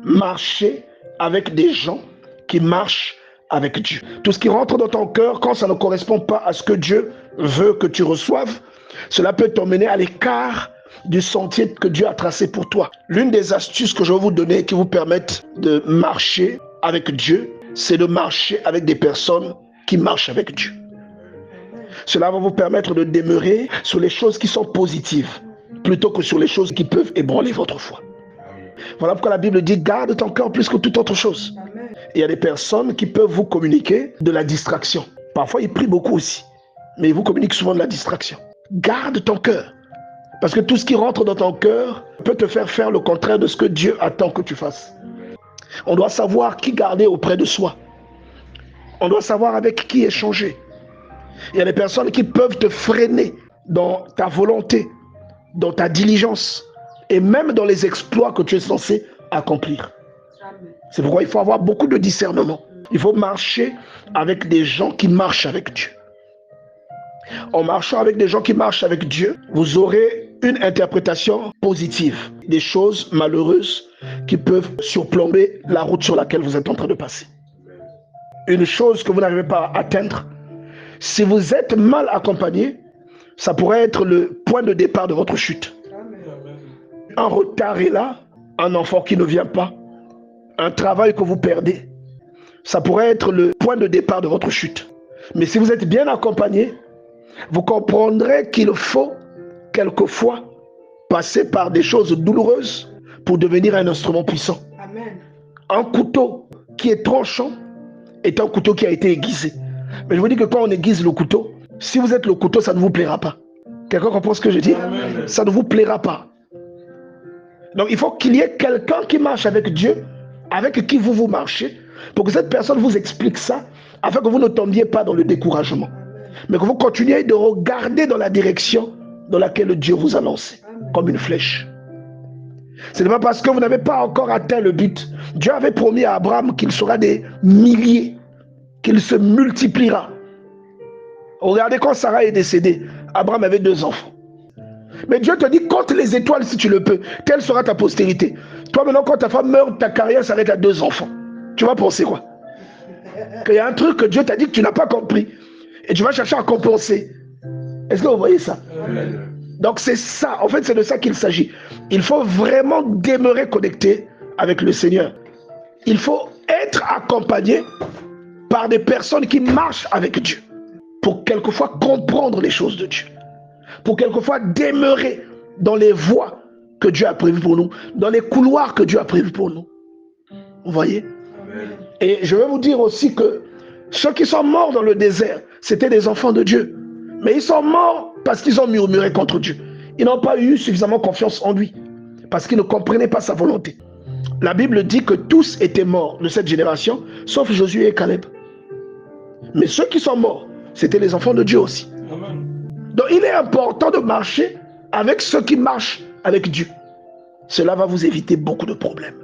marcher avec des gens qui marchent avec Dieu. Tout ce qui rentre dans ton cœur, quand ça ne correspond pas à ce que Dieu veut que tu reçoives, cela peut t'emmener à l'écart du sentier que Dieu a tracé pour toi. L'une des astuces que je vais vous donner qui vous permettent de marcher avec Dieu, c'est de marcher avec des personnes qui marchent avec Dieu. Cela va vous permettre de demeurer sur les choses qui sont positives, plutôt que sur les choses qui peuvent ébranler votre foi. Voilà pourquoi la Bible dit « Garde ton cœur plus que toute autre chose ». Il y a des personnes qui peuvent vous communiquer de la distraction. Parfois, ils prient beaucoup aussi, mais ils vous communiquent souvent de la distraction. Garde ton cœur, parce que tout ce qui rentre dans ton cœur peut te faire faire le contraire de ce que Dieu attend que tu fasses. On doit savoir qui garder auprès de soi. On doit savoir avec qui échanger. Il y a des personnes qui peuvent te freiner dans ta volonté, dans ta diligence, et même dans les exploits que tu es censé accomplir. C'est pourquoi il faut avoir beaucoup de discernement. Il faut marcher avec des gens qui marchent avec Dieu. En marchant avec des gens qui marchent avec Dieu, vous aurez une interprétation positive des choses malheureuses qui peuvent surplomber la route sur laquelle vous êtes en train de passer. Une chose que vous n'arrivez pas à atteindre, si vous êtes mal accompagné, ça pourrait être le point de départ de votre chute. Un retard est là, un enfant qui ne vient pas, un travail que vous perdez, ça pourrait être le point de départ de votre chute. Mais si vous êtes bien accompagné, vous comprendrez qu'il faut quelquefois passer par des choses douloureuses pour devenir un instrument puissant. Amen. Un couteau qui est tranchant est un couteau qui a été aiguisé. Mais je vous dis que quand on aiguise le couteau, si vous êtes le couteau, ça ne vous plaira pas. Quelqu'un comprend ce que je dis? Amen. Ça ne vous plaira pas. Donc il faut qu'il y ait quelqu'un qui marche avec Dieu, avec qui vous marchez, pour que cette personne vous explique ça, afin que vous ne tombiez pas dans le découragement, mais que vous continuiez de regarder dans la direction dans laquelle Dieu vous a lancé, comme une flèche. Ce n'est pas parce que vous n'avez pas encore atteint le but. Dieu avait promis à Abraham qu'il sera des milliers, qu'il se multipliera. Regardez, quand Sarah est décédée, Abraham avait 2 enfants. Mais Dieu te dit, compte les étoiles si tu le peux. Telle sera ta postérité. Toi maintenant, quand ta femme meurt, ta carrière s'arrête à 2 enfants. Tu vas penser quoi? Qu'il y a un truc que Dieu t'a dit que tu n'as pas compris. Et tu vas chercher à compenser. Est-ce que vous voyez ça? Amen. Donc c'est ça, en fait c'est de ça qu'il s'agit. Il faut vraiment demeurer connecté avec le Seigneur. Il faut être accompagné par des personnes qui marchent avec Dieu. Pour quelquefois comprendre les choses de Dieu. Pour quelquefois demeurer dans les voies que Dieu a prévues pour nous, dans les couloirs que Dieu a prévus pour nous. Vous voyez? Amen. Et je vais vous dire aussi que ceux qui sont morts dans le désert, c'était des enfants de Dieu. Mais ils sont morts parce qu'ils ont murmuré contre Dieu. Ils n'ont pas eu suffisamment confiance en lui, parce qu'ils ne comprenaient pas sa volonté. La Bible dit que tous étaient morts de cette génération, sauf Josué et Caleb. Mais ceux qui sont morts, c'était les enfants de Dieu aussi. Amen. Donc il est important de marcher avec ceux qui marchent avec Dieu. Cela va vous éviter beaucoup de problèmes.